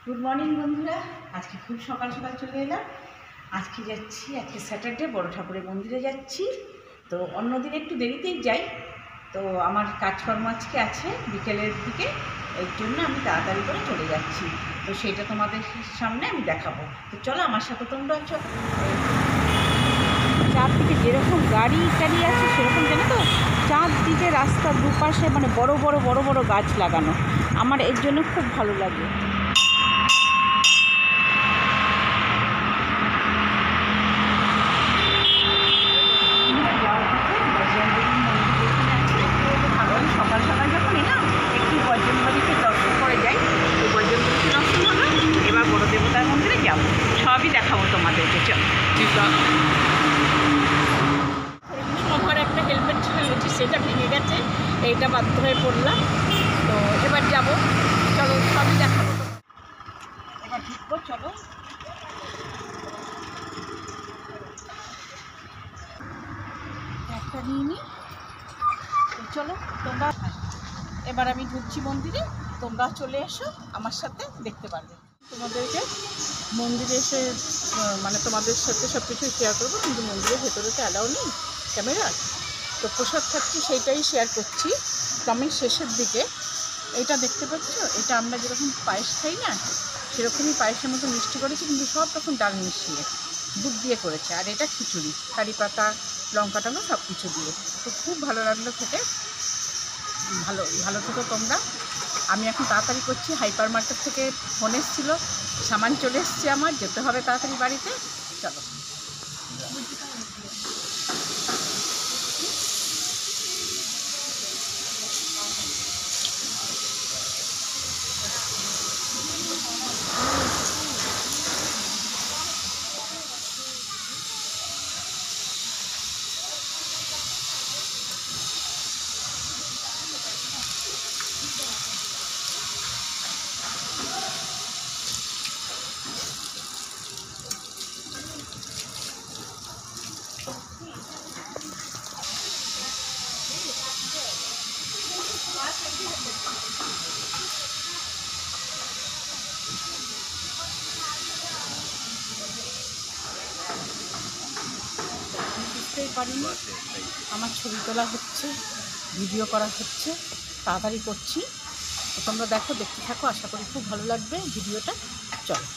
Good morning বন্ধুরা, আজকে খুব সকাল সকাল চলে এলাম। আজকে যাচ্ছি, আজকে স্যাটারডে, বড় ঠাকুরের মন্দিরে যাচ্ছি। তো অন্যদিন একটু দেরিতেই যাই, তো আমার কাজকর্ম আজকে আছে বিকেলের দিকে, এর জন্য আমি তাড়াতাড়ি করে চলে যাচ্ছি। তো সেটা তোমাদের সামনে আমি দেখাবো। তো চলো আমার সাথে তোমরা চলো। চারদিকে যেরকম গাড়ি টাড়ি আছে সেরকম, জানো তো, চারদিকে রাস্তার দুপাশে মানে বড় বড় গাছ লাগানো, আমার এর জন্য খুব ভালো লাগে। সকাল সকাল যখন এলাম একটু বজরংবলীকে দর্শন করে যাই, তো বজরংবলীকে দর্শন হলো, এবার বড় দেবতার মন্দিরে যাবো, সবই দেখাবো তোমাদেরকে। চলো। আমার একটা হেলমেট ছিল, সেটা ভেঙে গেছে, এইটা বাধ্য হয়ে পড়লাম। তো এবার যাব, চলো সবই দেখাবো। এবার ঢুকবো, চলো। একটা নিয়ে নিই, চলো তোমরা। এবার আমি ঢুকছি মন্দিরে, তোমরা চলে এসো আমার সাথে, দেখতে পারবে। তোমাদেরকে মন্দিরে এসে মানে তোমাদের সাথে সব কিছু শেয়ার করবো, কিন্তু মন্দিরের ভেতরে তো অ্যালাউ নেই ক্যামেরা। তো প্রসাদ খাচ্ছি, সেইটাই শেয়ার করছি। আমি শেষের দিকে এইটা দেখতে পাচ্ছ, এটা আমরা যেরকম পায়েস খাই না, সেরকমই পায়েসের মতো মিষ্টি করেছি, কিন্তু সব রকম ডাল মিশিয়ে দুধ দিয়ে করেছে। আর এটা খিচুড়ি, কারি পাতা, লঙ্কা টঙ্কা সব কিছু দিয়ে। তো খুব ভালো লাগলো খেতে। ভালো থেকো তোমরা। আমি এখন তাড়াতাড়ি করছি, হাইপার মার্কেট থেকে ফোন এসেছিলো, সামান চলে এসছে, আমার যেতে হবে তাড়াতাড়ি বাড়িতে। চলো। বুঝতেই পারিনি, আমার ছবি তোলা হচ্ছে, ভিডিও করা হচ্ছে, তাড়াতাড়ি করছি। তো তোমরা দেখো, দেখতে থাকো, আশা করি খুব ভালো লাগবে ভিডিওটা। চলো।